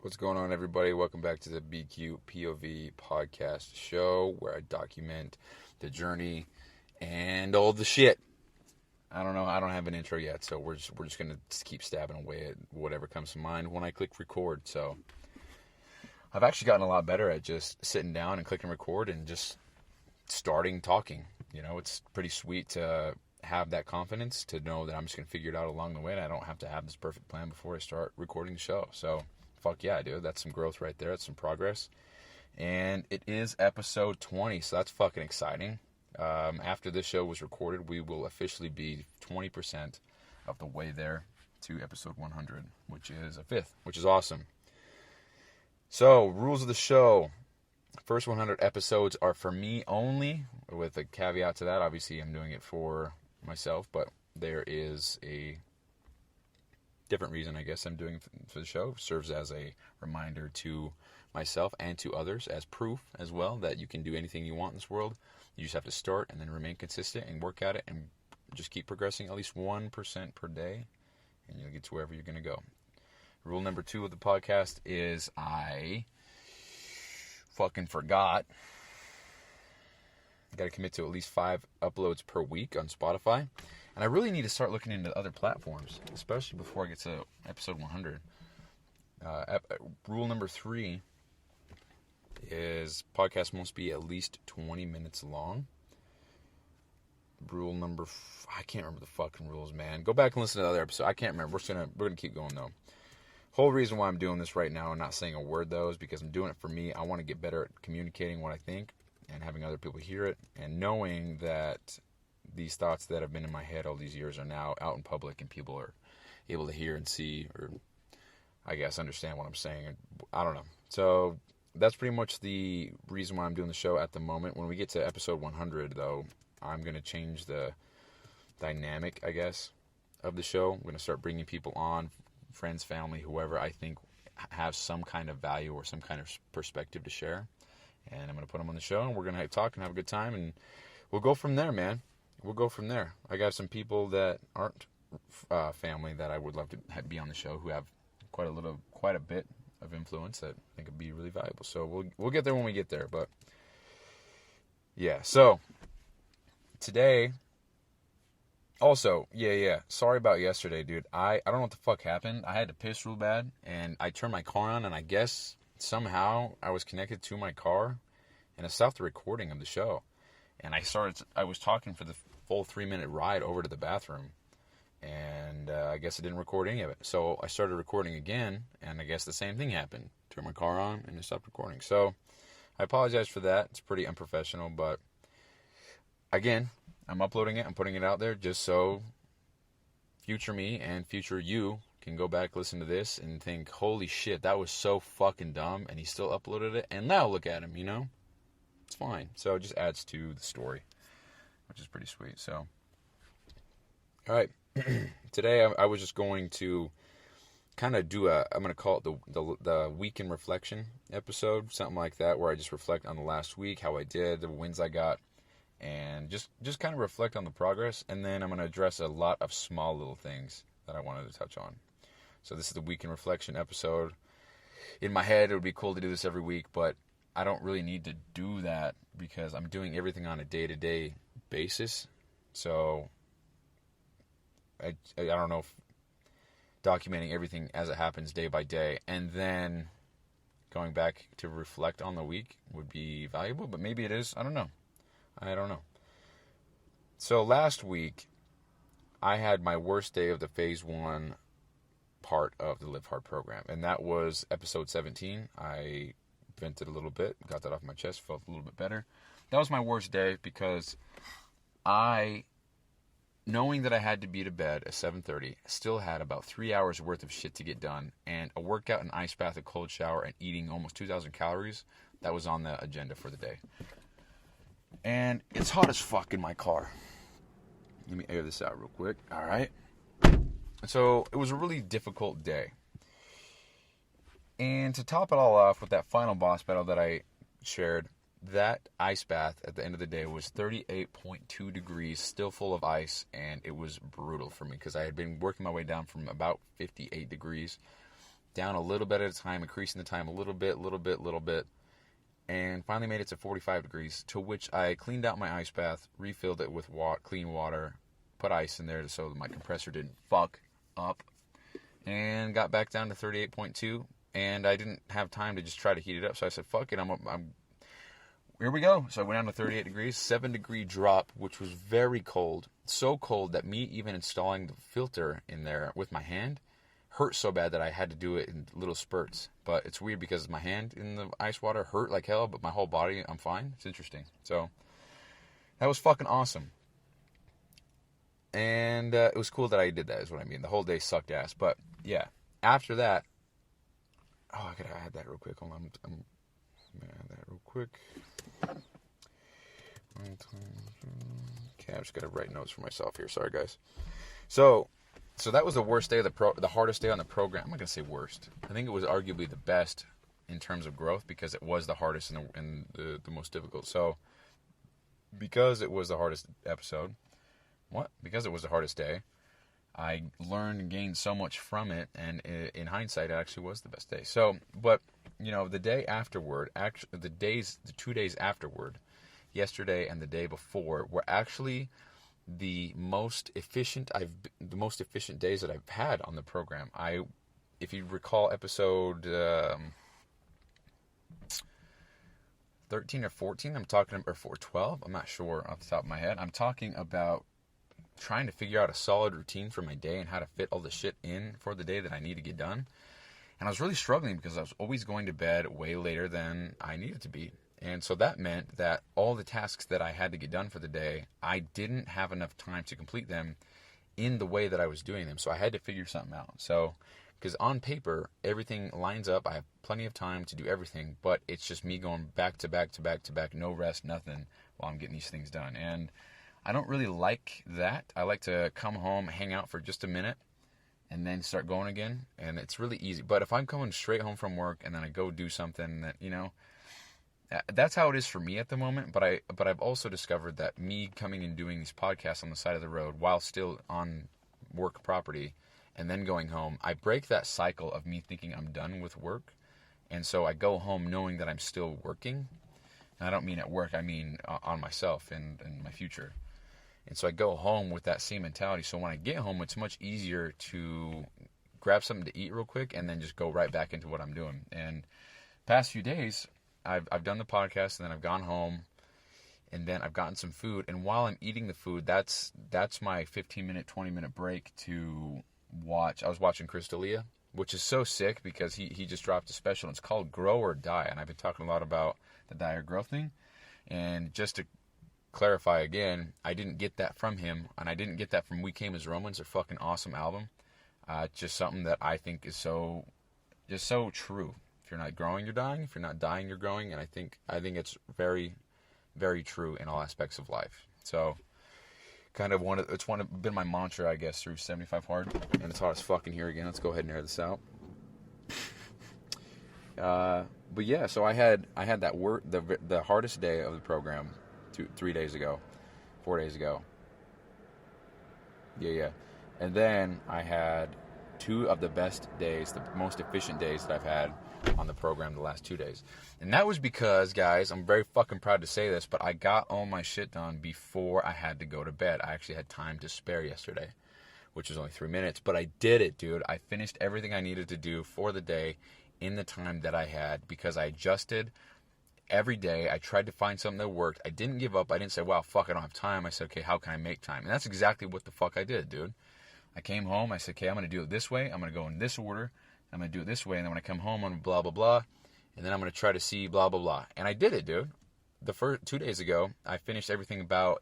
What's going on, everybody? Welcome back to the bq.POV podcast show where I document the journey and all the shit. I don't know. I don't have an intro yet, so we're just gonna keep stabbing away at whatever comes to mind when I click record. So I've actually gotten a lot better at just sitting down and clicking record and just starting talking. You know, it's pretty sweet to have that confidence to know that I'm just gonna figure it out along the way, and I don't have to have this perfect plan before I start recording the show. So. Fuck yeah, dude. That's some growth right there. That's some progress. And it is episode 20, so that's fucking exciting. After this show was recorded, we will officially be 20% of the way there to episode 100, which is a fifth, which is awesome. So, rules of the show. First 100 episodes are for me only, with a caveat to that. Obviously, I'm doing it for myself, but there is a different reason, I guess, I'm doing for the show. Serves as a reminder to myself and to others, as proof as well that you can do anything you want in this world. You just have to start and then remain consistent and work at it and just keep progressing at least 1% per day, and you'll get to wherever you're going to go. Rule number 2 of the podcast is I fucking forgot. I got to commit to at least 5 uploads per week on Spotify. And I really need to start looking into other platforms, especially before I get to episode 100. Rule number 3 is podcast must be at least 20 minutes long. Rule number... I can't remember the fucking rules, man. Go back and listen to the other episode. I can't remember. We're gonna keep going, though. Whole reason why I'm doing this right now and not saying a word, though, is because I'm doing it for me. I want to get better at communicating what I think and having other people hear it, and knowing that these thoughts that have been in my head all these years are now out in public and people are able to hear and see, or I guess understand what I'm saying. I don't know. So that's pretty much the reason why I'm doing the show at the moment. When we get to episode 100, though, I'm going to change the dynamic, I guess, of the show. I'm going to start bringing people on, friends, family, whoever I think have some kind of value or some kind of perspective to share. And I'm going to put them on the show, and we're going to talk and have a good time, and we'll go from there, man. We'll go from there. I got some people that aren't family that I would love to be on the show who have quite a bit of influence that I think would be really valuable. So we'll get there when we get there. But yeah, so today. Also, yeah. Sorry about yesterday, dude. I don't know what the fuck happened. I had to piss real bad, and I turned my car on, and I guess somehow I was connected to my car, and it stopped the recording of the show. And I was talking for the full 3-minute ride over to the bathroom, and I guess it didn't record any of it. So I started recording again, and I guess the same thing happened. Turned my car on, and it stopped recording. So I apologize for that. It's pretty unprofessional, but again, I'm uploading it. I'm putting it out there just so future me and future you can go back, listen to this, and think, holy shit, that was so fucking dumb, and he still uploaded it, and now look at him, you know? It's fine. So it just adds to the story, which is pretty sweet. So, all right. Today I was just going to kind of do I'm going to call it the week in reflection episode, something like that, where I just reflect on the last week, how I did, the wins I got, and just kind of reflect on the progress. And then I'm going to address a lot of small little things that I wanted to touch on. So this is the week in reflection episode. In my head, it would be cool to do this every week, but I don't really need to do that because I'm doing everything on a day-to-day basis. So I don't know if documenting everything as it happens day by day and then going back to reflect on the week would be valuable, but maybe it is. I don't know. So last week, I had my worst day of the phase 1 part of the Live Hard program, and that was episode 17. I vented a little bit, got that off my chest, felt a little bit better. That was my worst day because knowing that I had to be to bed at 7:30, still had about 3 hours worth of shit to get done, and a workout, an ice bath, a cold shower, and eating almost 2,000 calories, that was on the agenda for the day. And it's hot as fuck in my car. Let me air this out real quick. All right. So it was a really difficult day. And to top it all off with that final boss battle that I shared, that ice bath at the end of the day was 38.2 degrees, still full of ice, and it was brutal for me because I had been working my way down from about 58 degrees down a little bit at a time, increasing the time a little bit, and finally made it to 45 degrees, to which I cleaned out my ice bath, refilled it with clean water, put ice in there so that my compressor didn't fuck up, and got back down to 38.2, and I didn't have time to just try to heat it up, so I said, fuck it, here we go. So I went down to 38 degrees, 7-degree drop, which was very cold, so cold that me even installing the filter in there with my hand hurt so bad that I had to do it in little spurts. But it's weird because my hand in the ice water hurt like hell, but my whole body, I'm fine. It's interesting. So that was fucking awesome. And it was cool that I did that, is what I mean. The whole day sucked ass. But yeah, after that, I gotta add that real quick. Hold on, I'm gonna add that real quick. Okay, I just gotta write notes for myself here. Sorry, guys. So that was the worst day of the hardest day on the program. I'm not gonna say worst. I think it was arguably the best in terms of growth because it was the hardest and the most difficult. So because it was the hardest episode, because it was the hardest day, I learned and gained so much from it, and in hindsight, it actually was the best day. So, but the day afterward, the 2 days afterward, yesterday and the day before, were actually the most efficient days that I've had on the program. If you recall episode 13 or 14, or 12, I'm not sure off the top of my head. I'm talking about trying to figure out a solid routine for my day and how to fit all the shit in for the day that I need to get done. And I was really struggling because I was always going to bed way later than I needed to be. And so that meant that all the tasks that I had to get done for the day, I didn't have enough time to complete them in the way that I was doing them. So I had to figure something out. So, because on paper, everything lines up. I have plenty of time to do everything, but it's just me going back to back to back to back, no rest, nothing, while I'm getting these things done. And I don't really like that. I like to come home, hang out for just a minute, and then start going again. And it's really easy. But if I'm coming straight home from work and then I go do something that, that's how it is for me at the moment. But I've also discovered that me coming and doing these podcasts on the side of the road while still on work property and then going home, I break that cycle of me thinking I'm done with work. And so I go home knowing that I'm still working. And I don't mean at work, I mean on myself and my future. And so I go home with that same mentality. So when I get home, it's much easier to grab something to eat real quick and then just go right back into what I'm doing. And past few days, I've done the podcast, and then I've gone home, and then I've gotten some food. And while I'm eating the food, that's my 15-minute, 20-minute break to watch. I was watching Chris D'Elia, which is so sick because he just dropped a special. It's called Grow or Die, and I've been talking a lot about the die or growth thing. And just to clarify again, I didn't get that from him, and I didn't get that from We Came as Romans, a fucking awesome album. Just something that I think is so true. If you're not growing, you're dying. If you're not dying, you're growing. And I think it's very, very true in all aspects of life. So, kind of been my mantra, I guess, through 75 Hard. And it's hot as fucking here again. Let's go ahead and air this out. But yeah, so I had that work, the hardest day of the program 4 days ago. Yeah. And then I had 2 of the best days, the most efficient days that I've had on the program the last 2 days. And that was because, guys, I'm very fucking proud to say this, but I got all my shit done before I had to go to bed. I actually had time to spare yesterday, which was only 3 minutes, but I did it, dude. I finished everything I needed to do for the day in the time that I had because I adjusted every day. I tried to find something that worked. I didn't give up. I didn't say, wow, fuck, I don't have time. I said, okay, how can I make time? And that's exactly what the fuck I did, dude. I came home. I said, okay, I'm going to do it this way. I'm going to go in this order. I'm going to do it this way. And then when I come home, I'm going to blah, blah, blah. And then I'm going to try to see blah, blah, blah. And I did it, dude. The first 2 days ago, I finished everything about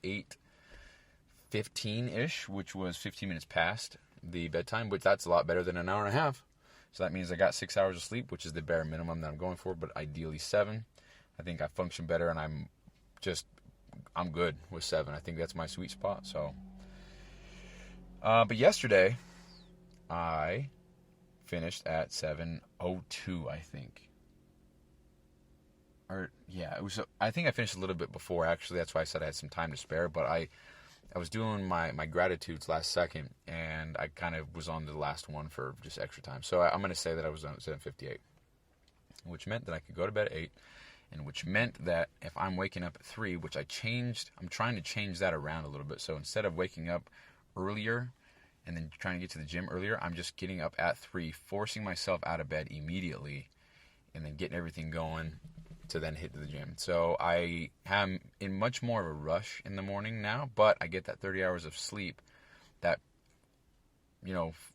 8:15-ish, which was 15 minutes past the bedtime, but that's a lot better than an hour and a half. So that means I got 6 hours of sleep, which is the bare minimum that I'm going for, but ideally 7. I think I function better, and I'm good with 7. I think that's my sweet spot. So, but yesterday, I finished at 7:02, I think. Or yeah, I think I finished a little bit before. Actually, that's why I said I had some time to spare. But I was doing my gratitudes last second, and I kind of was on the last one for just extra time. So I'm going to say that I was on 7:58, which meant that I could go to bed at 8, and which meant that if I'm waking up at 3, which I'm trying to change that around a little bit. So instead of waking up earlier and then trying to get to the gym earlier, I'm just getting up at 3, forcing myself out of bed immediately, and then getting everything going to then hit the gym. So I am in much more of a rush in the morning now, but I get that 30 hours of sleep that,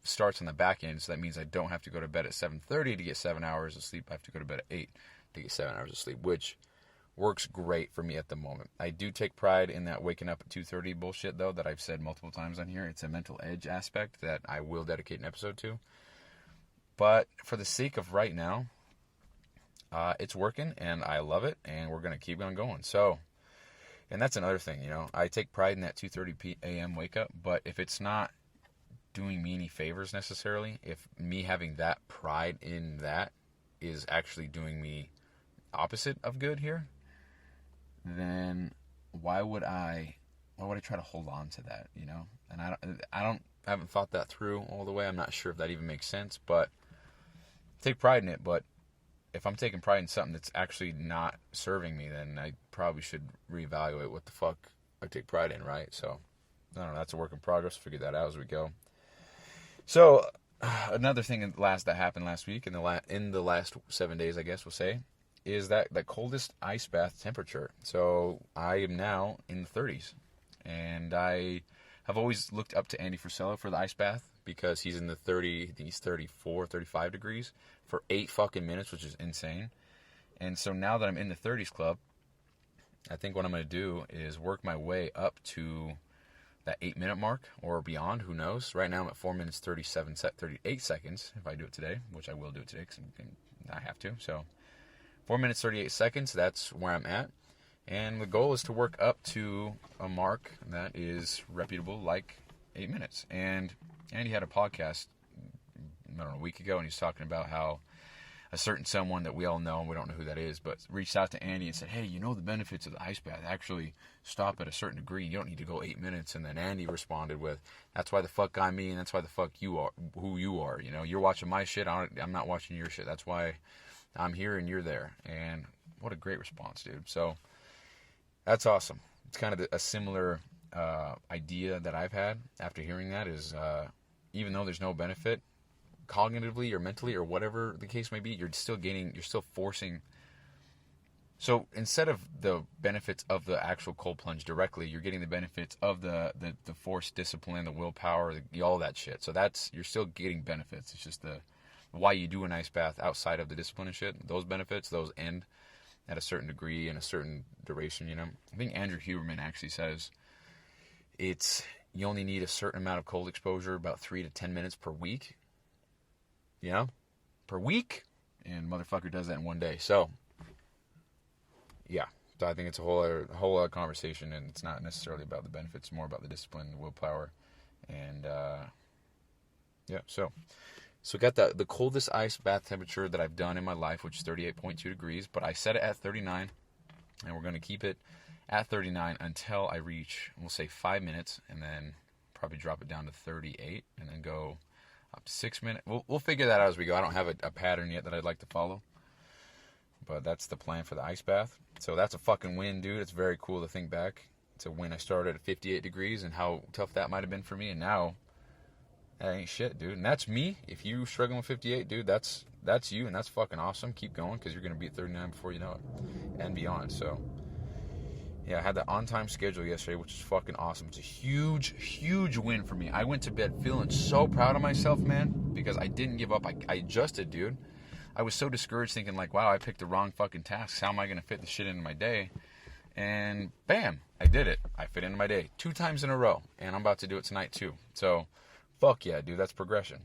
starts on the back end. So that means I don't have to go to bed at 7:30 to get 7 hours of sleep. I have to go to bed at 8 to get 7 hours of sleep, which works great for me at the moment. I do take pride in that waking up at 2:30 bullshit, though, that I've said multiple times on here. It's a mental edge aspect that I will dedicate an episode to. But for the sake of right now, it's working, and I love it, and we're going to keep on going. So, and that's another thing, I take pride in that 2:30 a.m. wake up, but if it's not doing me any favors necessarily, if me having that pride in that is actually doing me opposite of good here, then why would I try to hold on to that, And I haven't thought that through all the way. I'm not sure if that even makes sense, but I take pride in it. But if I'm taking pride in something that's actually not serving me, then I probably should reevaluate what the fuck I take pride in, right? So, I don't know, that's a work in progress. Figure that out as we go. So, another thing that happened last week, in the last 7 days, I guess we'll say, is that the coldest ice bath temperature. So, I am now in the 30s. And I have always looked up to Andy Frisella for the ice bath, because he's in the 30, I think he's 34, 35 degrees for 8 fucking minutes, which is insane. And so now that I'm in the 30s club, I think what I'm going to do is work my way up to that 8-minute mark or beyond, who knows. Right now I'm at 4 minutes 38 seconds if I do it today, which I will do it today because I have to. So 4 minutes 38 seconds, that's where I'm at. And the goal is to work up to a mark that is reputable, like 8 minutes. And Andy had a podcast, I don't know, a week ago, and he's talking about how a certain someone that we all know, and we don't know who that is, but reached out to Andy and said, hey, the benefits of the ice bath actually stop at a certain degree. You don't need to go 8 minutes. And then Andy responded with, that's why the fuck I'm me, and that's why the fuck you are who you are. You're watching my shit. I'm not watching your shit. That's why I'm here and you're there. And what a great response, dude. So that's awesome. It's kind of a similar idea that I've had after hearing that is even though there's no benefit, cognitively or mentally or whatever the case may be, you're still forcing. So instead of the benefits of the actual cold plunge directly, you're getting the benefits of the forced discipline, the willpower, all that shit. So you're still getting benefits. It's just why you do an ice bath outside of the discipline and shit. Those benefits, those end at a certain degree and a certain duration, I think Andrew Huberman actually says you only need a certain amount of cold exposure, about 3 to 10 minutes per week. Per week, and motherfucker does that in 1 day. So, yeah. So I think it's a whole other conversation, and it's not necessarily about the benefits, more about the discipline, the willpower, and yeah. So got the coldest ice bath temperature that I've done in my life, which is 38.2 degrees. But I set it at 39, and we're going to keep it at 39 until I reach, we'll say 5 minutes, and then probably drop it down to 38, and then go up 6 minutes. We'll figure that out as we go. I don't have a pattern yet that I'd like to follow. But that's the plan for the ice bath. So that's a fucking win, dude. It's very cool to think back to when I started at 58 degrees and how tough that might have been for me. And now, that ain't shit, dude. And that's me. If you struggling with 58, dude, that's you. And that's fucking awesome. Keep going, because you're going to be at 39 before you know it. And beyond. So, yeah, I had the on-time schedule yesterday, which is fucking awesome. It's a huge, huge win for me. I went to bed feeling so proud of myself, man, because I didn't give up. I adjusted, dude. I was so discouraged thinking, like, wow, I picked the wrong fucking tasks. How am I going to fit this shit into my day? And bam, I did it. I fit into my day 2 times in a row, and I'm about to do it tonight too. So, fuck yeah, dude, that's progression.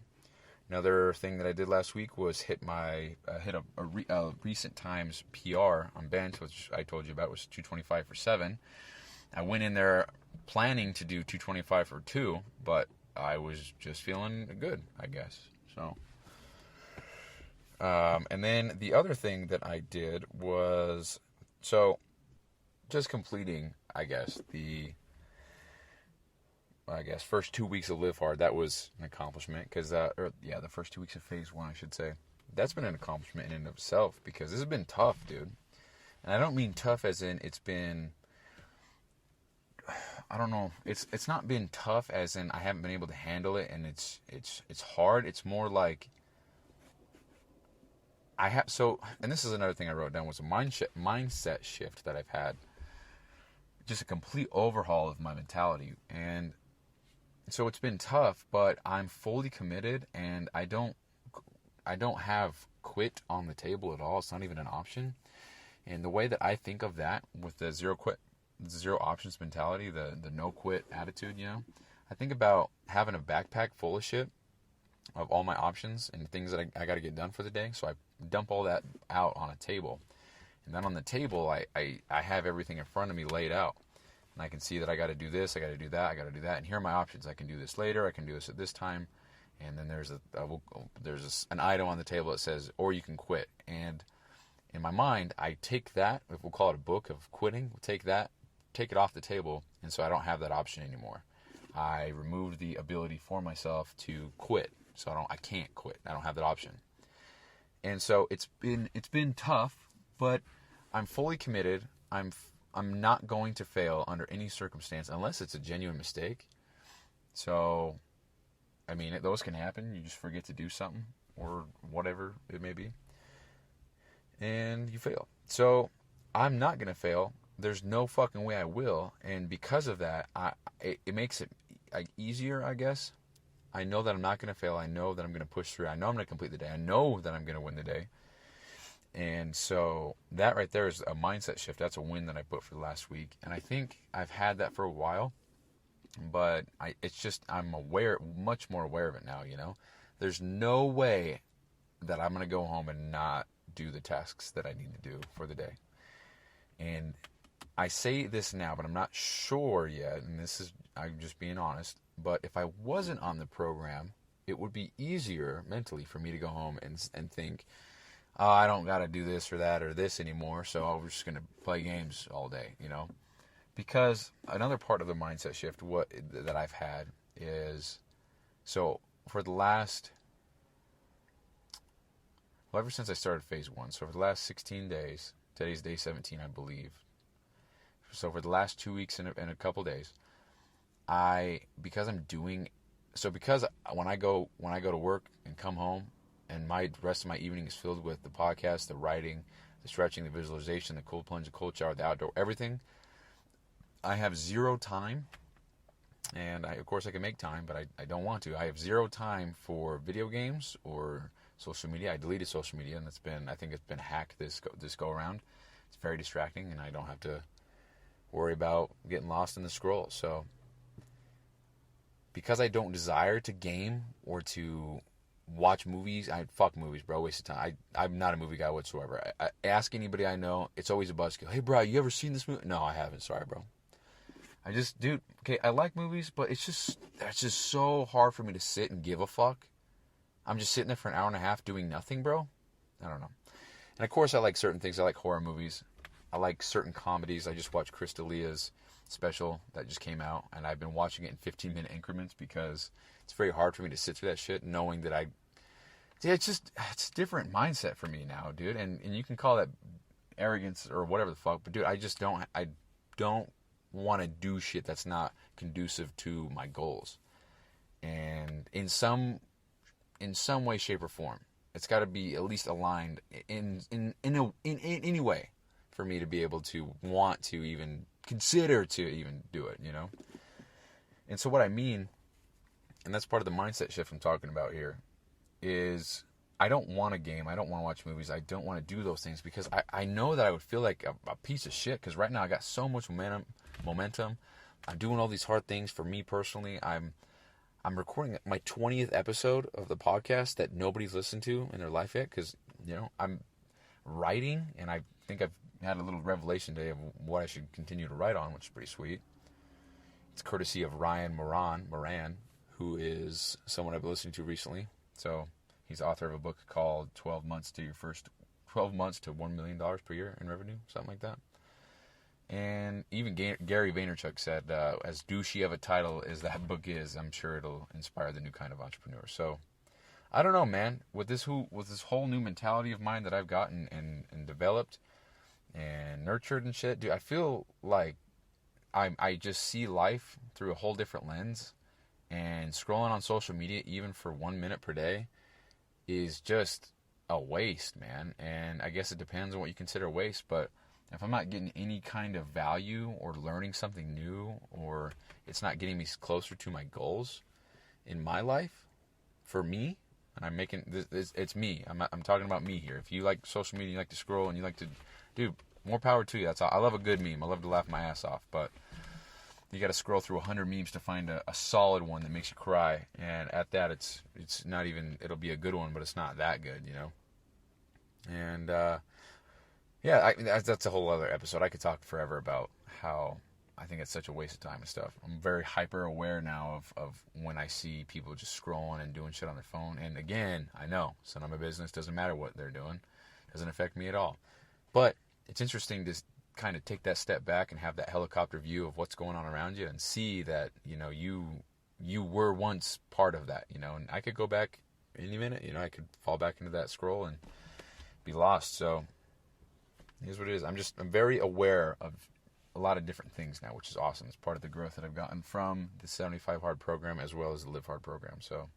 Another thing that I did last week was hit a recent times PR on bench, which I told you about was 225 for 7. I went in there planning to do 225 for 2, but I was just feeling good, I guess. So, and then the other thing that I did was, just completing, I guess, the I guess, first 2 weeks of Live Hard, that was an accomplishment. Because, the first 2 weeks of Phase 1, I should say. That's been an accomplishment in and of itself, because this has been tough, dude. And I don't mean tough as in it's been, I don't know, it's not been tough as in I haven't been able to handle it and it's hard. It's more like and this is another thing I wrote down, was a mindset shift that I've had. Just a complete overhaul of my mentality. And so it's been tough, but I'm fully committed, and I don't have quit on the table at all. It's not even an option. And the way that I think of that, with the zero options mentality, the no quit attitude, I think about having a backpack full of shit, of all my options and things that I got to get done for the day. So I dump all that out on a table. And then on the table, I have everything in front of me laid out. And I can see that I got to do this, I got to do that, I got to do that. And here are my options. I can do this later, I can do this at this time. And then there's an item on the table that says, or you can quit. And in my mind, I take that, if we'll call it a book of quitting, take it off the table, and so I don't have that option anymore. I removed the ability for myself to quit, so I can't quit. I don't have that option. And so it's been tough, but I'm fully committed. I'm not going to fail under any circumstance unless it's a genuine mistake. So, I mean, those can happen. You just forget to do something or whatever it may be, and you fail. So I'm not going to fail. There's no fucking way I will. And because of that, it makes it easier, I guess. I know that I'm not going to fail. I know that I'm going to push through. I know I'm going to complete the day. I know that I'm going to win the day. And so that right there is a mindset shift. That's a win that I put for the last week. And I think I've had that for a while. But I'm much more aware of it now, There's no way that I'm going to go home and not do the tasks that I need to do for the day. And I say this now, but I'm not sure yet, and I'm just being honest, but if I wasn't on the program, it would be easier mentally for me to go home and think, oh, I don't got to do this or that or this anymore, so I'm just going to play games all day, Because another part of the mindset shift that I've had is, so for the last, ever since I started Phase 1, so for the last 16 days, today's day 17, I believe. So for the last 2 weeks and a couple days, because when I go to work and come home, and my rest of my evening is filled with the podcast, the writing, the stretching, the visualization, the cold plunge, the cold shower, the outdoor, everything, I have zero time. And of course I can make time, but I don't want to. I have zero time for video games or social media. I deleted social media, and I think it's been hacked this go around. It's very distracting, and I don't have to worry about getting lost in the scroll. So because I don't desire to game or to watch movies, fuck movies, bro, waste of time. I'm not a movie guy whatsoever. I ask anybody I know, it's always a buzzkill. Hey, bro, you ever seen this movie? No, I haven't. Sorry, bro. Dude, okay, I like movies, but it's just so hard for me to sit and give a fuck. I'm just sitting there for an hour and a half doing nothing, bro. I don't know. And of course I like certain things. I like horror movies. I like certain comedies. I just watched Chris D'Elia's special that just came out, and I've been watching it in 15-minute increments because it's very hard for me to sit through that shit knowing that it's a different mindset for me now, dude. And you can call that arrogance or whatever the fuck, but dude, I don't want to do shit that's not conducive to my goals. And in some way, shape, or form, it's got to be at least aligned in any way for me to be able to want to even consider to even do it, And so what I mean, and that's part of the mindset shift I'm talking about here, is I don't want to game. I don't want to watch movies. I don't want to do those things because I know that I would feel like a piece of shit because right now I got so much momentum. I'm doing all these hard things for me personally. I'm recording my 20th episode of the podcast that nobody's listened to in their life yet because, I'm writing, and I think I've had a little revelation today of what I should continue to write on, which is pretty sweet. It's courtesy of Ryan Moran, who is someone I've been listening to recently. So he's the author of a book called 12 Months to $1 Million per year in revenue, something like that. And even Gary Vaynerchuk said, as douchey of a title as that book is, I'm sure it'll inspire the new kind of entrepreneur. So, I don't know, man. With this whole new mentality of mine that I've gotten and developed and nurtured and shit, dude, I feel like I just see life through a whole different lens. And scrolling on social media, even for 1 minute per day, is just a waste, man. And I guess it depends on what you consider waste, but if I'm not getting any kind of value or learning something new, or it's not getting me closer to my goals in my life, for me, and I'm making this, it's me. I'm talking about me here. If you like social media, you like to scroll, and you like to, dude, more power to you. That's all. I love a good meme. I love to laugh my ass off, but you got to scroll through 100 memes to find a solid one that makes you cry. And at that, it's not even. It'll be a good one, but it's not that good, you know. And yeah, that's a whole other episode. I could talk forever about how I think it's such a waste of time and stuff. I'm very hyper aware now of when I see people just scrolling and doing shit on their phone. And again, I know it's none of my business. Doesn't matter what they're doing. Doesn't affect me at all. But it's interesting to kind of take that step back and have that helicopter view of what's going on around you and see that, you know, you were once part of that, you know. And I could go back any minute, you know. I could fall back into that scroll and be lost. So here's what it is. I'm very aware of a lot of different things now, which is awesome. It's part of the growth that I've gotten from the 75 Hard program as well as the Live Hard program. So,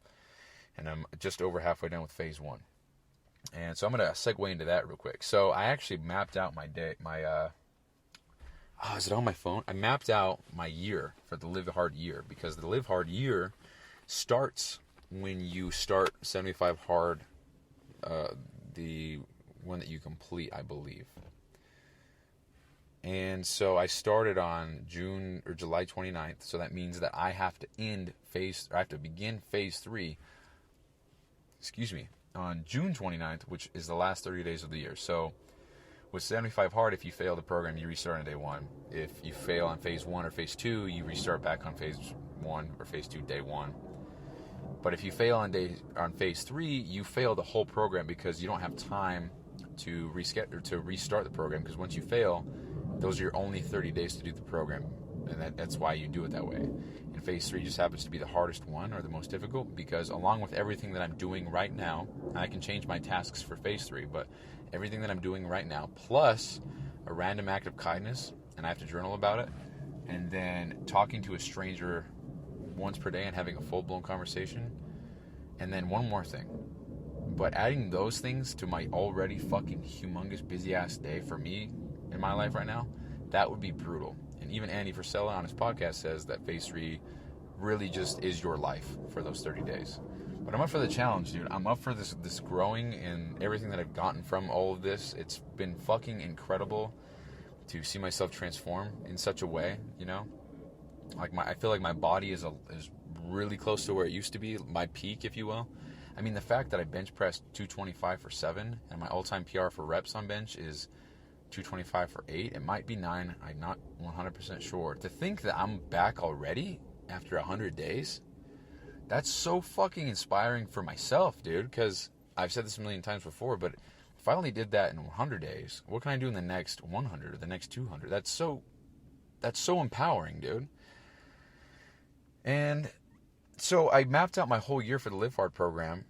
and I'm just over halfway done with phase 1. And so I'm going to segue into that real quick. So I actually mapped out my day, is it on my phone? I mapped out my year for the Live Hard year, because the Live Hard year starts when you start 75 Hard, the one that you complete, I believe. And so I started on June or July 29th. So that means that I have to begin phase 3, on June 29th, which is the last 30 days of the year. So with 75 Hard, if you fail the program, you restart on day 1. If you fail on phase 1 or phase 2, you restart back on phase 1 or phase 2, day 1. But if you fail on phase 3, you fail the whole program, because you don't have time to restart the program, because once you fail, those are your only 30 days to do the program, and that's why you do it that way. And phase 3 just happens to be the hardest one, or the most difficult, because along with everything that I'm doing right now, I can change my tasks for phase 3, but everything that I'm doing right now, plus a random act of kindness, and I have to journal about it, and then talking to a stranger once per day and having a full-blown conversation, and then one more thing. But adding those things to my already fucking humongous busy-ass day for me in my life right now, that would be brutal. And even Andy Frisella on his podcast says that phase 3 really just is your life for those 30 days. But I'm up for the challenge, dude. I'm up for this growing and everything that I've gotten from all of this. It's been fucking incredible to see myself transform in such a way, you know? Like I feel like my body is really close to where it used to be, my peak, if you will. I mean, the fact that I bench pressed 225 for 7, and my all-time PR for reps on bench is 225 for 8. It might be 9. I'm not 100% sure. To think that I'm back already after 100 days, that's so fucking inspiring for myself, dude, because I've said this a million times before, but if I only did that in 100 days, what can I do in the next 100 or the next 200? That's so empowering, dude. And so I mapped out my whole year for the Live Hard program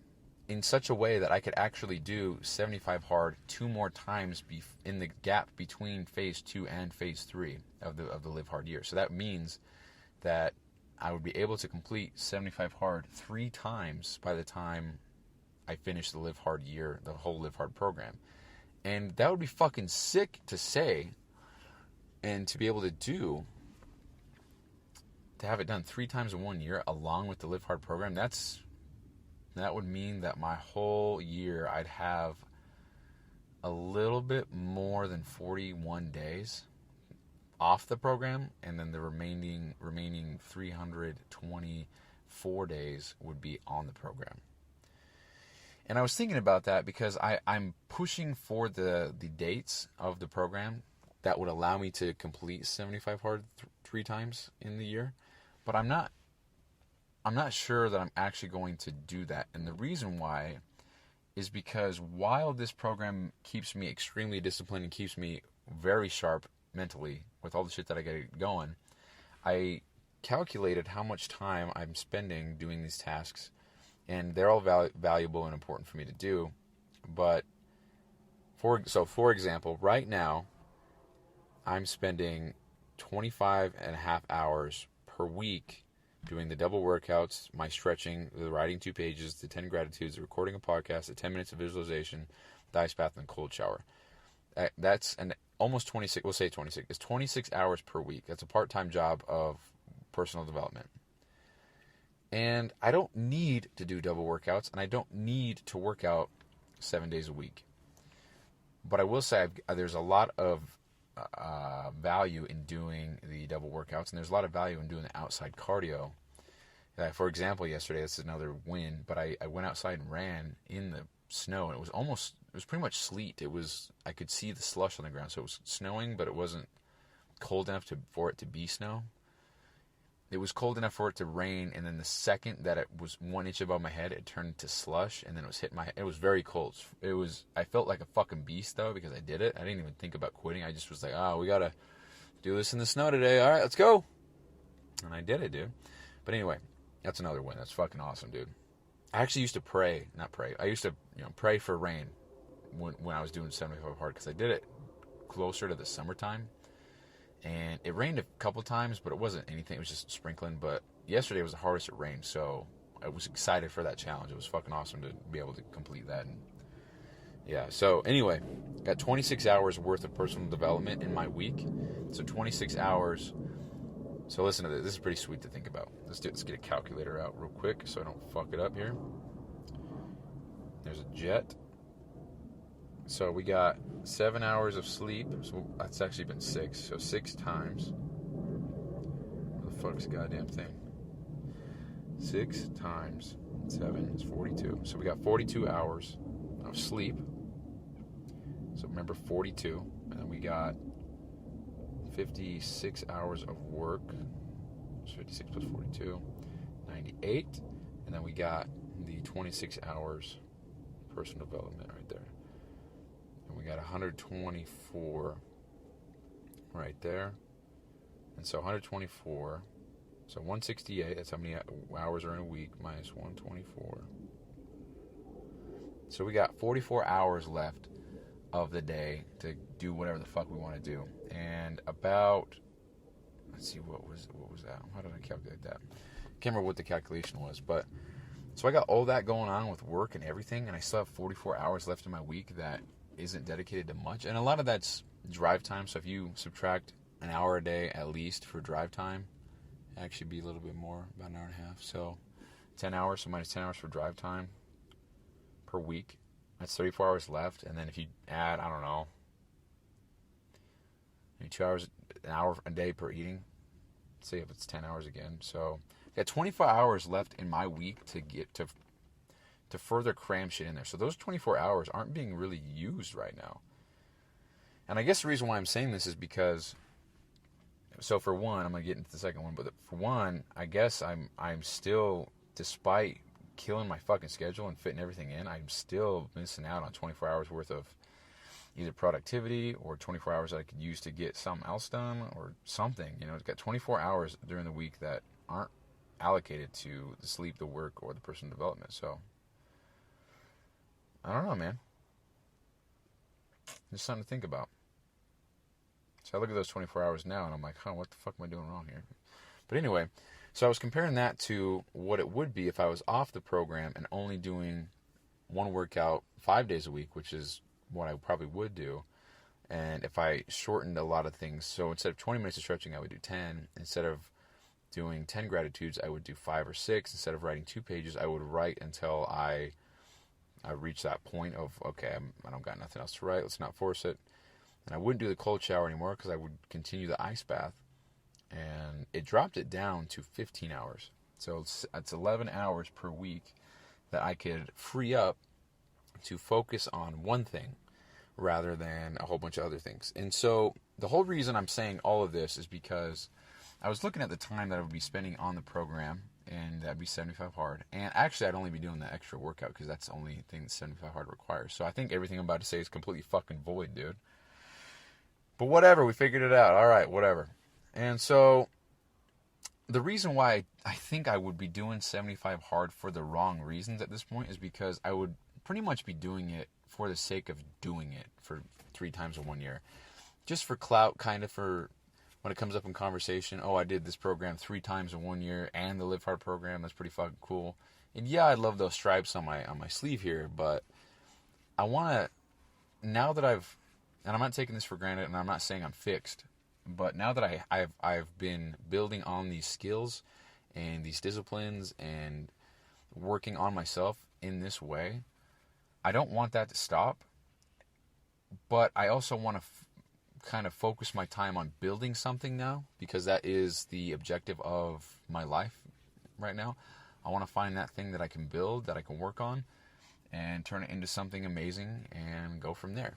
in such a way that I could actually do 75 Hard 2 more times in the gap between phase 2 and phase 3 of the Live Hard year. So that means that I would be able to complete 75 Hard 3 times by the time I finish the Live Hard year, the whole Live Hard program. And that would be fucking sick to say and to be able to do. To have it done 3 times in 1 year along with the Live Hard program, that would mean that my whole year I'd have a little bit more than 41 days off the program, and then the remaining 324 days would be on the program. And I was thinking about that because I'm pushing for the dates of the program that would allow me to complete 75 Hard 3 times in the year. But I'm not sure that I'm actually going to do that. And the reason why is because while this program keeps me extremely disciplined and keeps me very sharp mentally with all the shit that I get going, I calculated how much time I'm spending doing these tasks, and they're all valuable and important for me to do. But for example, right now, I'm spending 25 and a half hours per week doing the double workouts, my stretching, the writing 2 pages, the 10 gratitudes, the recording a podcast, the 10 minutes of visualization, the ice bath, and cold shower. That's an almost 26, we'll say 26. It's 26 hours per week. That's a part-time job of personal development. And I don't need to do double workouts, and I don't need to work out 7 days a week. But I will say there's a lot of value in doing the double workouts, and there's a lot of value in doing the outside cardio. For example, yesterday, this is another win, but I went outside and ran in the snow, and it was pretty much sleet. I could see the slush on the ground, so it was snowing, but it wasn't cold enough for it to be snow. It was cold enough for it to rain, and then the second that it was 1 inch above my head, it turned to slush, and then it was hitting my head. It was very cold. I felt like a fucking beast, though, because I did it. I didn't even think about quitting. I just was like, we gotta do this in the snow today. All right, let's go. And I did it, dude. But anyway, that's another win. That's fucking awesome, dude. I actually used to I used to, pray for rain when I was doing 75 hard, because I did it closer to the summertime. And it rained a couple times, but it wasn't anything. It was just sprinkling. But yesterday was the hardest it rained, so I was excited for that challenge. It was fucking awesome to be able to complete that. And yeah, so anyway, got 26 hours worth of personal development in my week. So 26 hours. So listen to this. This is pretty sweet to think about. Let's get a calculator out real quick so I don't fuck it up here. There's a jet. So we got 7 hours of sleep. So that's actually been 6. So 6 times. What the fuck's the goddamn thing? 6 times 7 is 42. So we got 42 hours of sleep. So remember 42. And then we got 56 hours of work. So 56 plus 42. 98. And then we got the 26 hours personal development right there. And we got 124 right there. And so 124. So 168, that's how many hours are in a week, minus 124. So we got 44 hours left of the day to do whatever the fuck we want to do. And about, let's see, what was that? How did I calculate that? Can't remember what the calculation was, but so I got all that going on with work and everything, and I still have 44 hours left in my week that isn't dedicated to much. And a lot of that's drive time. So if you subtract an hour a day at least for drive time, actually be a little bit more, about an hour and a half. So 10 hours, so minus 10 hours for drive time per week. That's 34 hours left. And then if you add, I don't know, maybe 2 hours, an hour a day per eating, say if it's 10 hours again. So I got 24 hours left in my week to get to further cram shit in there. So those 24 hours aren't being really used right now. And I guess the reason why I'm saying this is because, so for one, I'm going to get into the second one, but for one, I guess I'm still, despite killing my fucking schedule and fitting everything in, I'm still missing out on 24 hours worth of either productivity or 24 hours that I could use to get something else done or something. It's got 24 hours during the week that aren't allocated to the sleep, the work, or the personal development. So I don't know, man. Just something to think about. So I look at those 24 hours now, and I'm like, what the fuck am I doing wrong here? But anyway, so I was comparing that to what it would be if I was off the program and only doing one workout 5 days a week, which is what I probably would do. And if I shortened a lot of things, so instead of 20 minutes of stretching, I would do 10. Instead of doing 10 gratitudes, I would do 5 or 6. Instead of writing 2 pages, I would write until I reach that point of, okay, I don't got nothing else to write. Let's not force it. And I wouldn't do the cold shower anymore because I would continue the ice bath. And it dropped it down to 15 hours. So it's 11 hours per week that I could free up to focus on one thing rather than a whole bunch of other things. And so the whole reason I'm saying all of this is because I was looking at the time that I would be spending on the program, and that'd be 75 hard. And actually, I'd only be doing the extra workout because that's the only thing that 75 hard requires. So I think everything I'm about to say is completely fucking void, dude. But whatever, we figured it out. All right, whatever. And so the reason why I think I would be doing 75 hard for the wrong reasons at this point is because I would pretty much be doing it for the sake of doing it for 3 times in 1 year. Just for clout, kind of for when it comes up in conversation. Oh, I did this program 3 times in 1 year and the Live Hard program. That's pretty fucking cool. And yeah, I love those stripes on my sleeve here, but I want to, now that and I'm not taking this for granted, and I'm not saying I'm fixed, but now that I've been building on these skills and these disciplines and working on myself in this way, I don't want that to stop, but I also want to kind of focus my time on building something now, because that is the objective of my life right now. I want to find that thing that I can build, that I can work on, and turn it into something amazing and go from there.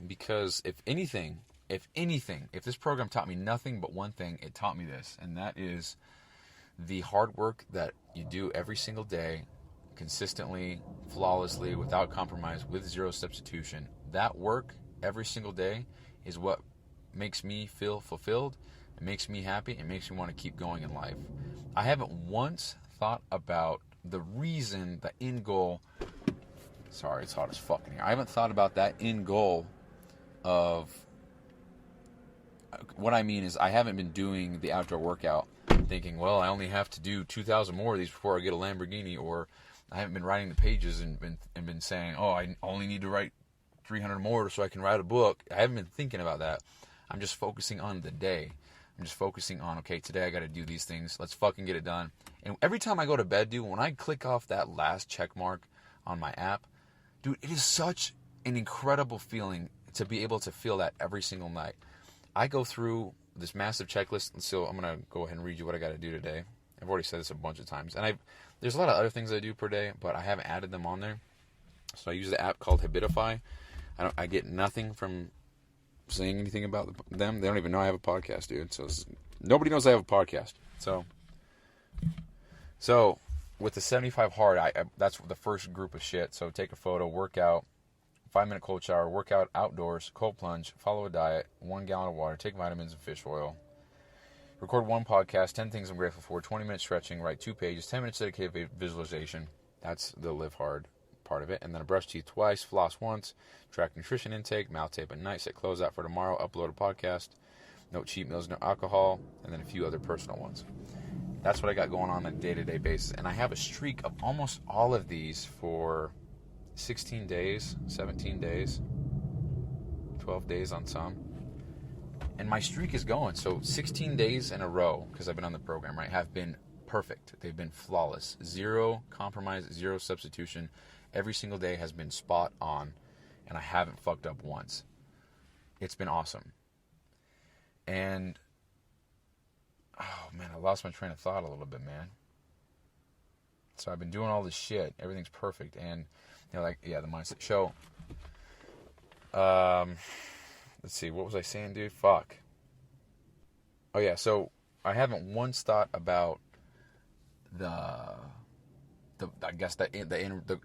Because if this program taught me nothing but one thing, it taught me this, and that is the hard work that you do every single day, consistently, flawlessly, without compromise, with zero substitution. That work every single day is what makes me feel fulfilled. It makes me happy. It makes me want to keep going in life. I haven't once thought about the reason, the end goal. Sorry, it's hot as fuck in here. I haven't thought about that end goal of, what I mean is I haven't been doing the outdoor workout thinking, well, I only have to do 2,000 more of these before I get a Lamborghini, or I haven't been writing the pages and been saying, oh, I only need to write 300 more so I can write a book. I haven't been thinking about that. I'm just focusing on the day. I'm just focusing on, okay, today I got to do these things. Let's fucking get it done. And every time I go to bed, dude, when I click off that last check mark on my app, dude, it is such an incredible feeling to be able to feel that every single night. I go through this massive checklist, so I'm going to go ahead and read you what I got to do today. I've already said this a bunch of times. And there's a lot of other things I do per day, but I haven't added them on there. So I use the app called Habitify. I get nothing from saying anything about them. They don't even know I have a podcast, dude. So nobody knows I have a podcast. So with the 75 hard, that's the first group of shit. So take a photo, work out, 5-minute cold shower, work out outdoors, cold plunge, follow a diet, 1 gallon of water, take vitamins and fish oil, record 1 podcast, 10 things I'm grateful for, 20 minutes stretching, write 2 pages, 10 minutes dedicated visualization. That's the Live Hard part of it. And then I brush teeth twice, floss once, track nutrition intake, mouth tape at night, set close out for tomorrow, upload a podcast, no cheat meals, no alcohol, and then a few other personal ones. That's what I got going on a day-to-day basis. And I have a streak of almost all of these for 16 days, 17 days, 12 days on some. And my streak is going. So 16 days in a row, because I've been on the program, right, have been perfect. They've been flawless. Zero compromise, zero substitution. Every single day has been spot on, and I haven't fucked up once. It's been awesome. And, oh man, I lost my train of thought a little bit, man. So I've been doing all this shit. Everything's perfect. And, you know, the mindset show. Let's see, what was I saying, dude? Fuck. Oh yeah, so I haven't once thought about the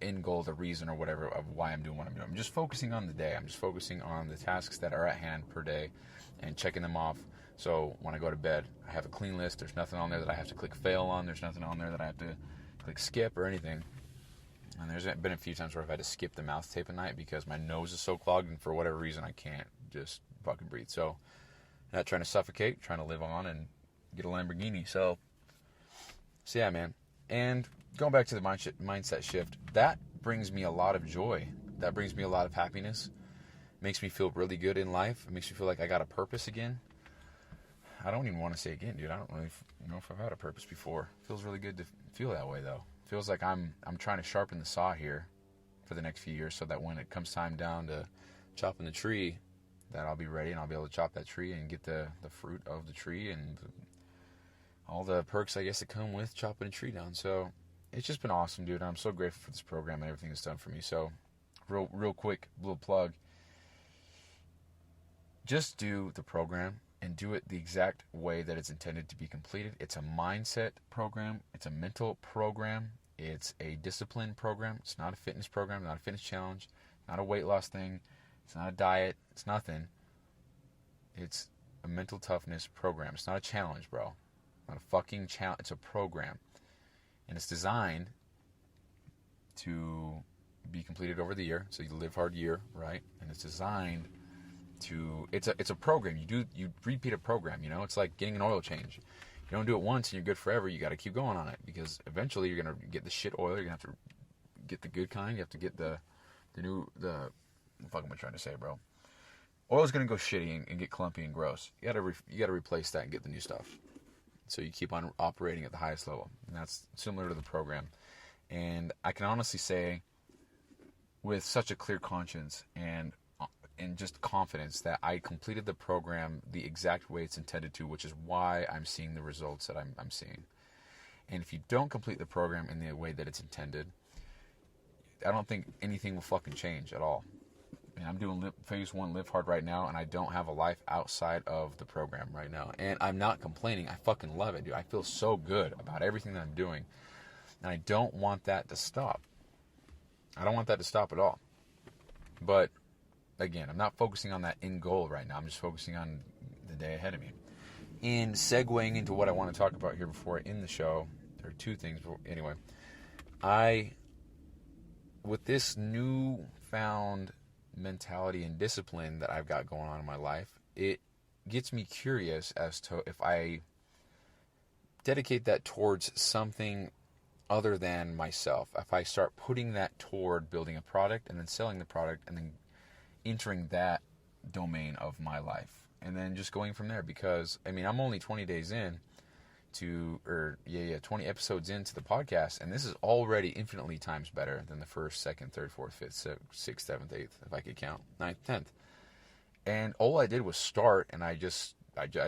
end goal, the reason or whatever of why I'm doing what I'm doing. I'm just focusing on the day. I'm just focusing on the tasks that are at hand per day and checking them off. So when I go to bed, I have a clean list. There's nothing on there that I have to click fail on. There's nothing on there that I have to click skip or anything. And there's been a few times where I've had to skip the mouth tape at night because my nose is so clogged, and for whatever reason I can't just fucking breathe. So not trying to suffocate, trying to live on and get a Lamborghini. So yeah, man. And going back to the mindset shift, that brings me a lot of joy. That brings me a lot of happiness. Makes me feel really good in life. It makes me feel like I got a purpose again. I don't even want to say again, dude. I don't really know if I've had a purpose before. It feels really good to feel that way, though. It feels like I'm trying to sharpen the saw here for the next few years, so that when it comes time down to chopping the tree, that I'll be ready and I'll be able to chop that tree and get the fruit of the tree and all the perks, I guess, that come with chopping a tree down. So it's just been awesome, dude. I'm so grateful for this program and everything it's done for me. So real quick little plug. Just do the program and do it the exact way that it's intended to be completed. It's a mindset program. It's a mental program. It's a discipline program. It's not a fitness program, not a fitness challenge, not a weight loss thing. It's not a diet. It's nothing. It's a mental toughness program. It's not a challenge, bro. Not a fucking challenge. It's a program. And it's designed to be completed over the year. So you live hard year, right? And it's designed to, it's a program. You repeat a program, you know? It's like getting an oil change. You don't do it once and you're good forever. You got to keep going on it, because eventually you're going to get the shit oil. You're going to have to get the good kind. You have to get the what the fuck am I trying to say, bro? Oil's going to go shitty and get clumpy and gross. You got to replace that and get the new stuff. So you keep on operating at the highest level. And that's similar to the program. And I can honestly say, with such a clear conscience and just confidence, that I completed the program the exact way it's intended to, which is why I'm seeing the results that I'm seeing. And if you don't complete the program in the way that it's intended, I don't think anything will fucking change at all. And I'm doing phase 1 Live Hard right now, and I don't have a life outside of the program right now. And I'm not complaining. I fucking love it, dude. I feel so good about everything that I'm doing. And I don't want that to stop. I don't want that to stop at all. But, again, I'm not focusing on that end goal right now. I'm just focusing on the day ahead of me. In segueing into what I want to talk about here before I end the show, there are two things. Anyway, with this newfound mentality and discipline that I've got going on in my life, it gets me curious as to if I dedicate that towards something other than myself. If I start putting that toward building a product and then selling the product and then entering that domain of my life and then just going from there, because I mean, I'm only 20 days in 20 episodes into the podcast, and this is already infinitely times better than the first, second, third, fourth, fifth, sixth, seventh, eighth, if I could count, ninth, 10th. And all I did was start, and I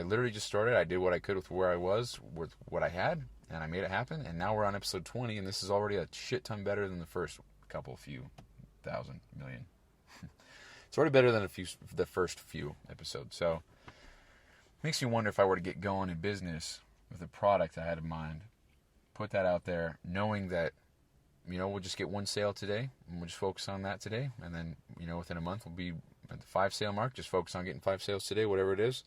literally just started. I did what I could with where I was, with what I had, and I made it happen. And now we're on episode 20, and this is already a shit ton better than the first few thousand, million. It's already better than the first few episodes. So it makes me wonder if I were to get going in business with a product I had in mind, put that out there, knowing that, you know, we'll just get one sale today, and we'll just focus on that today, and then, you know, within a month we'll be at the 5 sale mark, just focus on getting 5 sales today, whatever it is,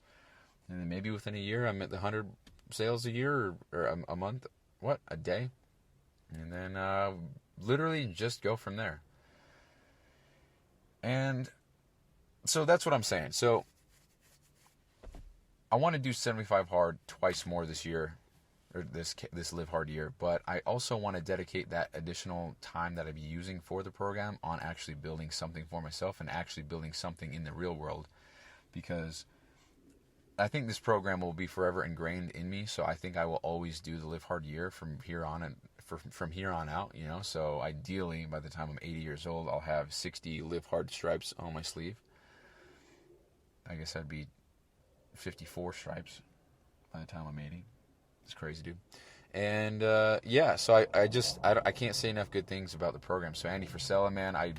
and then maybe within a year I'm at the 100 sales a year, or a month, a day, and then literally just go from there. And so that's what I'm saying. So I want to do 75 hard twice more this year, or this Live Hard year, but I also want to dedicate that additional time that I'd be using for the program on actually building something for myself and actually building something in the real world, because I think this program will be forever ingrained in me. So I think I will always do the Live Hard year from here on, and from here on out, you know. So ideally, by the time I'm 80 years old, I'll have 60 Live Hard stripes on my sleeve. I guess that'd be 54 stripes by the time I'm 80. It's crazy, dude. And so I can't say enough good things about the program. So Andy Frisella, man, I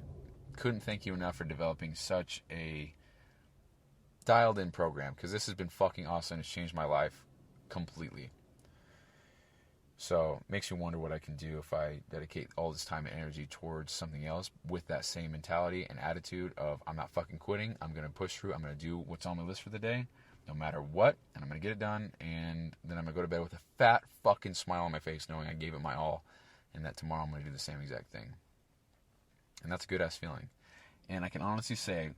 couldn't thank you enough for developing such a dialed in program, because this has been fucking awesome. It's changed my life completely. So makes me wonder what I can do if I dedicate all this time and energy towards something else with that same mentality and attitude of, I'm not fucking quitting. I'm going to push through. I'm going to do what's on my list for the day, no matter what, and I'm going to get it done, and then I'm going to go to bed with a fat fucking smile on my face, knowing I gave it my all, and that tomorrow I'm going to do the same exact thing. And that's a good-ass feeling. And I can honestly say,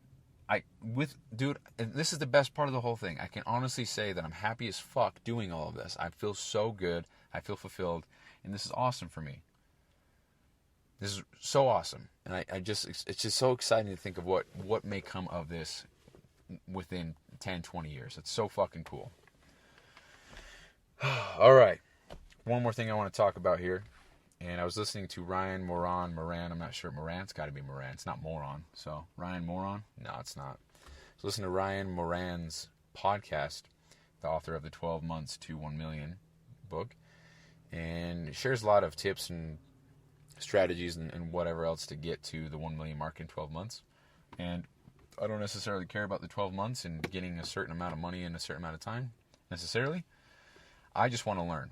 dude, this is the best part of the whole thing. I can honestly say that I'm happy as fuck doing all of this. I feel so good. I feel fulfilled, and this is awesome for me. This is so awesome, and it's just so exciting to think of what may come of this within 10, 20 years. It's so fucking cool. All right. One more thing I want to talk about here. And I was listening to Ryan Moran. I'm not sure. It's got to be Moran. It's not Moron. So, Ryan Moran? No, it's not. So, listen to Ryan Moran's podcast, the author of the 12 Months to 1 Million book. And shares a lot of tips and strategies and whatever else to get to the 1 million mark in 12 months. And I don't necessarily care about the 12 months and getting a certain amount of money in a certain amount of time, necessarily. I just want to learn.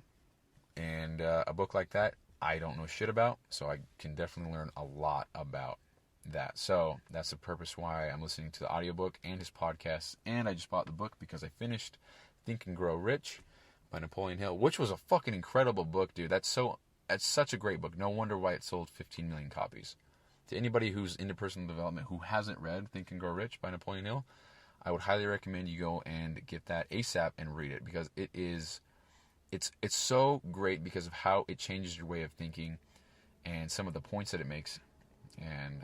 And a book like that, I don't know shit about, so I can definitely learn a lot about. that. So that's the purpose why I'm listening to the audiobook and his podcast. And I just bought the book because I finished Think and Grow Rich by Napoleon Hill, which was a fucking incredible book, dude. That's such a great book. No wonder why it sold 15 million copies. To anybody who's into personal development who hasn't read Think and Grow Rich by Napoleon Hill, I would highly recommend you go and get that ASAP and read it, because it's so great because of how it changes your way of thinking and some of the points that it makes, and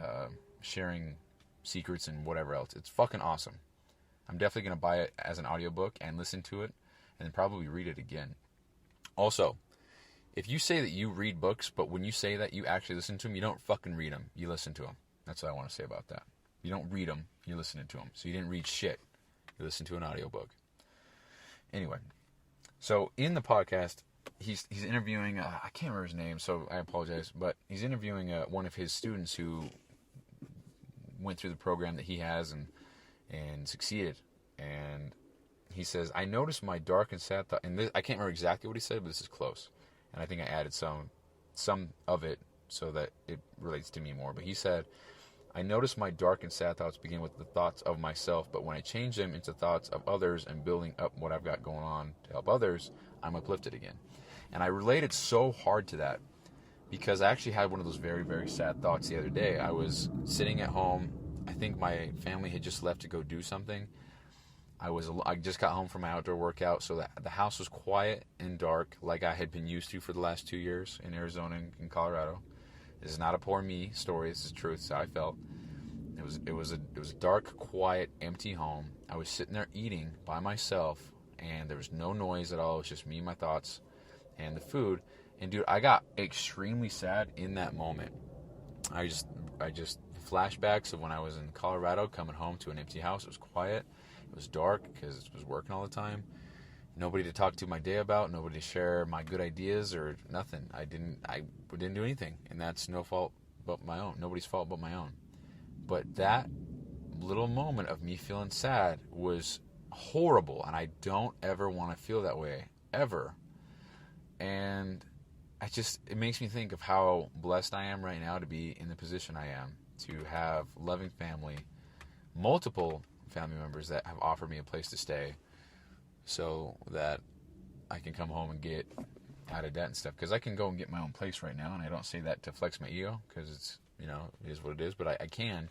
sharing secrets and whatever else. It's fucking awesome. I'm definitely going to buy it as an audiobook and listen to it, and then probably read it again. Also, if you say that you read books, but when you say that you actually listen to them, you don't fucking read them. You listen to them. That's what I want to say about that. You don't read them. You're listening to them. So you didn't read shit. You listened to an audiobook. Anyway, so in the podcast, he's interviewing, I can't remember his name, so I apologize, but he's interviewing one of his students who went through the program that he has and succeeded. And he says, I noticed my dark and sad thought, and this, I can't remember exactly what he said, but this is close. And I think I added some of it so that it relates to me more. But he said, I notice my dark and sad thoughts begin with the thoughts of myself, but when I change them into thoughts of others and building up what I've got going on to help others, I'm uplifted again. And I related so hard to that because I actually had one of those very, very sad thoughts the other day. I was sitting at home. I think my family had just left to go do something. I just got home from my outdoor workout, so the house was quiet and dark like I had been used to for the last 2 years in Arizona and Colorado. This is not a poor me story. This is truth. It's how I felt. It was a dark, quiet, empty home. I was sitting there eating by myself, and there was no noise at all. It was just me, my thoughts, and the food. And dude, I got extremely sad in that moment. I just flashbacks of when I was in Colorado, coming home to an empty house. It was quiet. It was dark because I was working all the time. Nobody to talk to my day about, nobody to share my good ideas or nothing. I didn't do anything, and that's no fault but my own. Nobody's fault but my own. But that little moment of me feeling sad was horrible, and I don't ever want to feel that way, ever. And it makes me think of how blessed I am right now to be in the position I am, to have loving family, multiple family members that have offered me a place to stay, so that I can come home and get out of debt and stuff. Because I can go and get my own place right now, and I don't say that to flex my ego, because it's, it is what it is, but I can.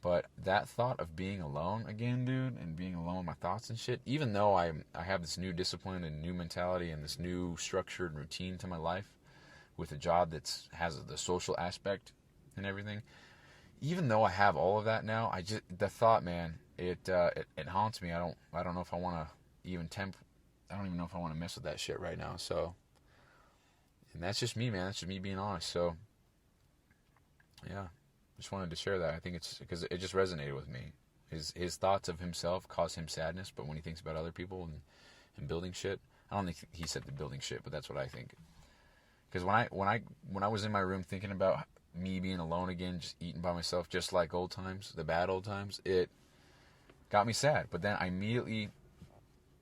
But that thought of being alone again, dude, and being alone with my thoughts and shit, even though I have this new discipline and new mentality and this new structure and routine to my life with a job that has the social aspect and everything, even though I have all of that now, the thought, man, it haunts me. I don't know if I want to I don't even know if I want to mess with that shit right now. So, and that's just me, man. That's just me being honest. So, yeah, just wanted to share that. I think it's because it just resonated with me. His thoughts of himself cause him sadness, but when he thinks about other people and building shit, I don't think he said the building shit, but that's what I think. Because when I was in my room thinking about me being alone again, just eating by myself, just like old times, the bad old times, it got me sad. But then I immediately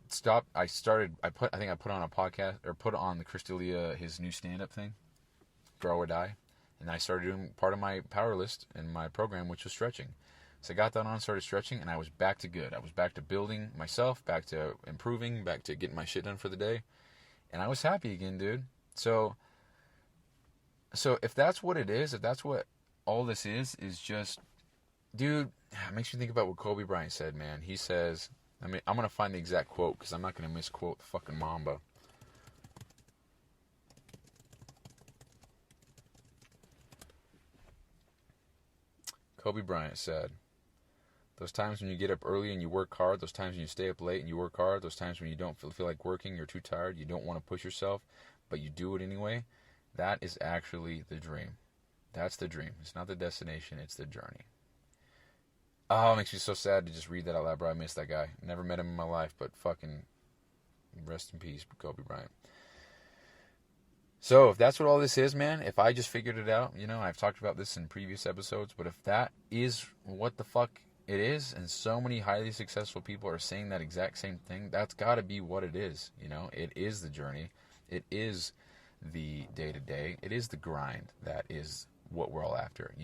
stopped. I put on a podcast, or put on the Chris D'Elia, his new stand-up thing, Grow or Die. And I started doing part of my power list in my program, which was stretching. So I got that on, started stretching, and I was back to good. I was back to building myself, back to improving, back to getting my shit done for the day. And I was happy again, dude. So if that's what it is, if that's what all this is just, dude, it makes me think about what Kobe Bryant said, man. He says, I'm going to find the exact quote because I'm not going to misquote the fucking Mamba. Kobe Bryant said, those times when you get up early and you work hard, those times when you stay up late and you work hard, those times when you don't feel like working, you're too tired, you don't want to push yourself, but you do it anyway, that is actually the dream. That's the dream. It's not the destination, it's the journey. Oh, it makes me so sad to just read that out loud, bro. I miss that guy. Never met him in my life, but fucking rest in peace, Kobe Bryant. So, if that's what all this is, man, if I just figured it out, I've talked about this in previous episodes, but if that is what the fuck it is, and so many highly successful people are saying that exact same thing, that's got to be what it is, It is the journey. It is the day-to-day. It is the grind. That is what we're all after,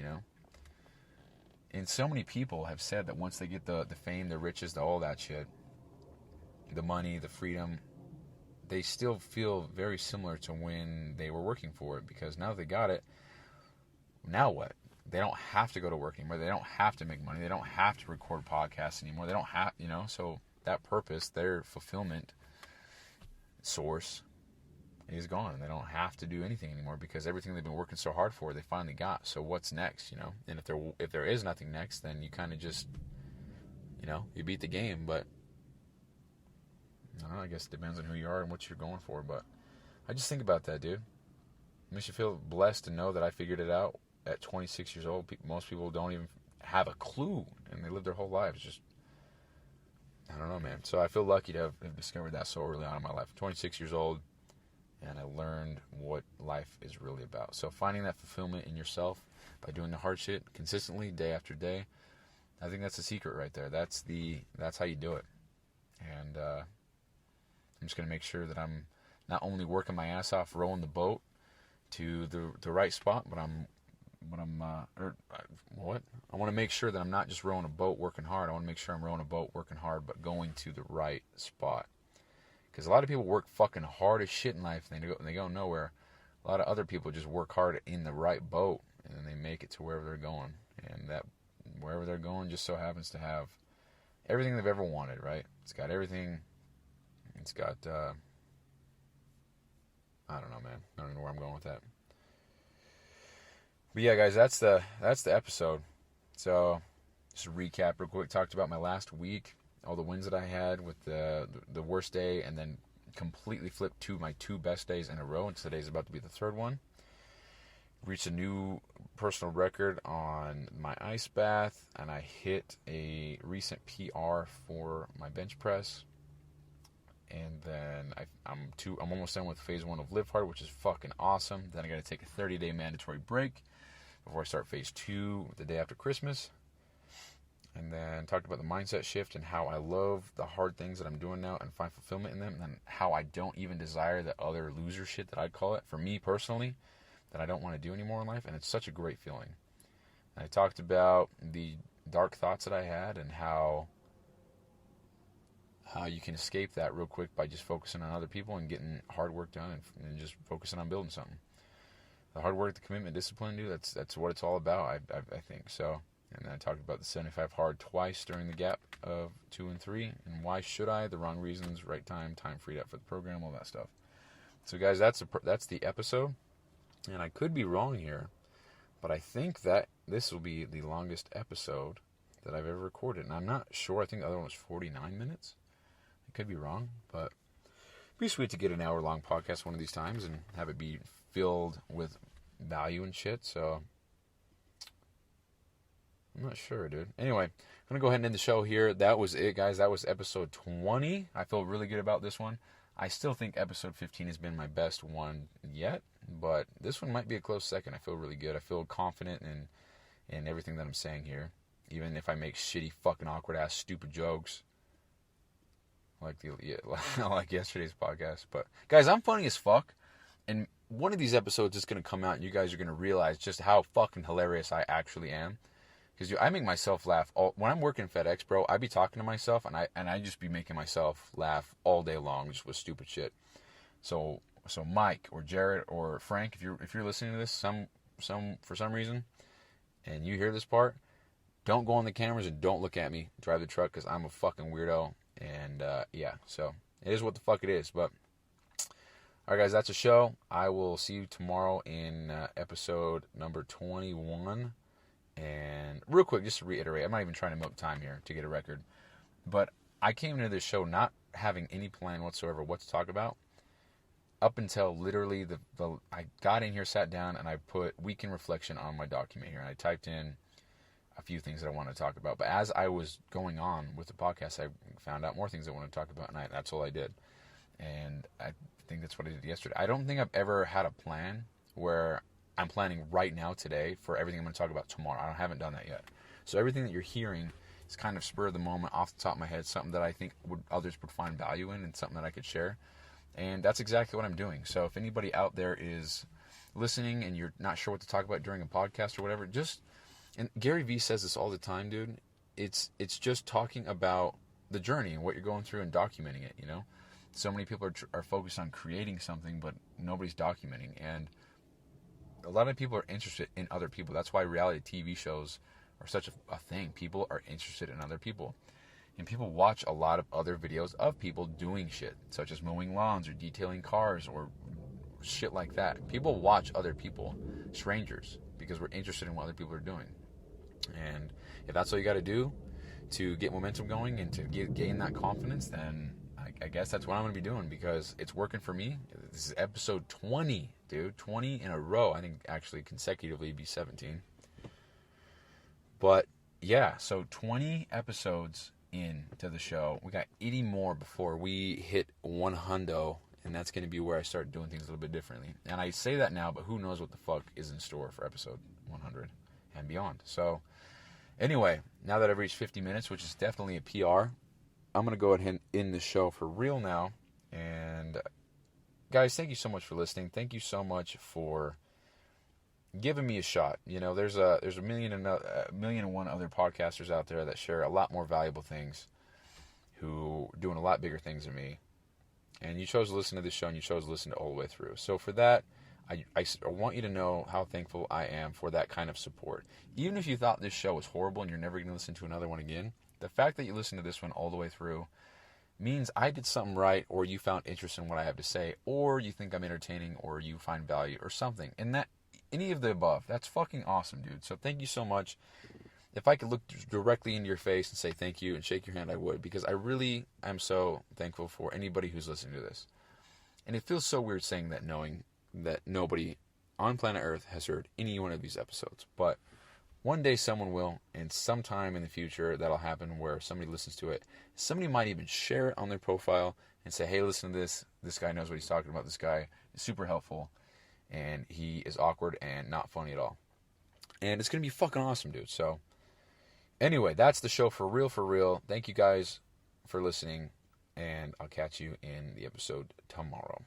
And so many people have said that once they get the fame, the riches, all that shit, the money, the freedom, they still feel very similar to when they were working for it, because now they got it, now what? They don't have to go to work anymore. They don't have to make money. They don't have to record podcasts anymore. They don't have, so that purpose, their fulfillment source is gone. They don't have to do anything anymore because everything they've been working so hard for, they finally got. So what's next, And if there is nothing next, then you kind of just, you beat the game. But I don't know, I guess it depends on who you are and what you're going for. But I just think about that, dude. It makes you feel blessed to know that I figured it out at 26 years old. Most people don't even have a clue, and they live their whole lives just, I don't know, man. So I feel lucky to have discovered that so early on in my life. 26 years old, and I learned what life is really about. So finding that fulfillment in yourself by doing the hard shit consistently, day after day, I think that's the secret right there. That's how you do it. And I'm just going to make sure that I'm not only working my ass off rowing the boat to the right spot, but I want to make sure that I'm not just rowing a boat working hard. I want to make sure I'm rowing a boat working hard, but going to the right spot. Because a lot of people work fucking hard as shit in life, and they go nowhere. A lot of other people just work hard in the right boat, and then they make it to wherever they're going. And that wherever they're going just so happens to have everything they've ever wanted, right? It's got everything. It's got, I don't know, man. I don't even know where I'm going with that. But yeah, guys, that's the episode. So, just a recap real quick. Talked about my last week, all the wins that I had with the worst day, and then completely flipped to my 2 best days in a row, and today's about to be the 3rd one. Reached a new personal record on my ice bath, and I hit a recent PR for my bench press. And then I'm almost done with phase 1 of Live Hard, which is fucking awesome. Then I got to take a 30-day mandatory break before I start phase 2 the day after Christmas. And then talked about the mindset shift and how I love the hard things that I'm doing now and find fulfillment in them, and how I don't even desire the other loser shit that I'd call it, for me personally, that I don't want to do anymore in life. And it's such a great feeling. And I talked about the dark thoughts that I had and how you can escape that real quick by just focusing on other people and getting hard work done and just focusing on building something. The hard work, the commitment, discipline, dude, that's what it's all about, I think. So, and then I talked about the 75 hard twice during the gap of 2 and 3, and why should I? The wrong reasons, right time freed up for the program, all that stuff. So, guys, that's the episode, and I could be wrong here, but I think that this will be the longest episode that I've ever recorded, and I'm not sure. I think the other one was 49 minutes. I could be wrong, but it'd be sweet to get an hour-long podcast one of these times and have it be filled with value and shit, so I'm not sure, dude. Anyway, I'm going to go ahead and end the show here. That was it, guys. That was episode 20. I feel really good about this one. I still think episode 15 has been my best one yet, but this one might be a close second. I feel really good. I feel confident in everything that I'm saying here, even if I make shitty, fucking, awkward-ass, stupid jokes. Like yesterday's podcast. But, guys, I'm funny as fuck. And one of these episodes is going to come out, and you guys are going to realize just how fucking hilarious I actually am. Because I make myself laugh. When I'm working FedEx, bro, I be talking to myself, and I just be making myself laugh all day long just with stupid shit. So Mike or Jared or Frank, if you're listening to this for some reason, and you hear this part, don't go on the cameras and don't look at me. Drive the truck, because I'm a fucking weirdo. And, yeah, so it is what the fuck it is. But, all right, guys, that's a show. I will see you tomorrow in episode number 21. And real quick, just to reiterate, I'm not even trying to milk time here to get a record. But I came into this show not having any plan whatsoever what to talk about. Up until literally I got in here, sat down, and I put week in reflection on my document here. And I typed in a few things that I wanted to talk about. But as I was going on with the podcast, I found out more things I wanted to talk about, and that's all I did. And I think that's what I did yesterday. I don't think I've ever had a plan where I'm planning right now today for everything I'm going to talk about tomorrow. I haven't done that yet. So everything that you're hearing is kind of spur of the moment, off the top of my head, something that I think others would find value in and something that I could share. And that's exactly what I'm doing. So if anybody out there is listening and you're not sure what to talk about during a podcast or whatever, just And Gary Vee says this all the time, dude. It's just talking about the journey and what you're going through and documenting it, you know? So many people are focused on creating something, but nobody's documenting. And a lot of people are interested in other people. That's why reality TV shows are such a thing. People are interested in other people. And people watch a lot of other videos of people doing shit, such as mowing lawns or detailing cars or shit like that. People watch other people, strangers, because we're interested in what other people are doing. And if that's all you got to do to get momentum going and to gain that confidence, then I guess that's what I'm going to be doing, because it's working for me. This is episode 20, dude. 20 in a row. I think actually consecutively be 17. But yeah, so 20 episodes into the show. We got 80 more before we hit 100, and that's going to be where I start doing things a little bit differently. And I say that now, but who knows what the fuck is in store for episode 100 and beyond. So anyway, now that I've reached 50 minutes, which is definitely a PR, I'm going to go ahead and end the show for real now. And guys, thank you so much for listening. Thank you so much for giving me a shot. You know, there's a million and one other podcasters out there that share a lot more valuable things, who are doing a lot bigger things than me. And you chose to listen to this show, and you chose to listen to it all the way through. So for that, I want you to know how thankful I am for that kind of support. Even if you thought this show was horrible and you're never going to listen to another one again, the fact that you listened to this one all the way through means I did something right, or you found interest in what I have to say, or you think I'm entertaining, or you find value or something. And that, any of the above, that's fucking awesome, dude. So thank you so much. If I could look directly into your face and say thank you and shake your hand, I would, because I really am so thankful for anybody who's listening to this. And it feels so weird saying that, knowing that nobody on planet Earth has heard any one of these episodes. But one day someone will, and sometime in the future that'll happen where somebody listens to it. Somebody might even share it on their profile and say, hey, listen to this. This guy knows what he's talking about. This guy is super helpful, and he is awkward and not funny at all. And it's going to be fucking awesome, dude. So anyway, that's the show for real, for real. Thank you guys for listening, and I'll catch you in the episode tomorrow.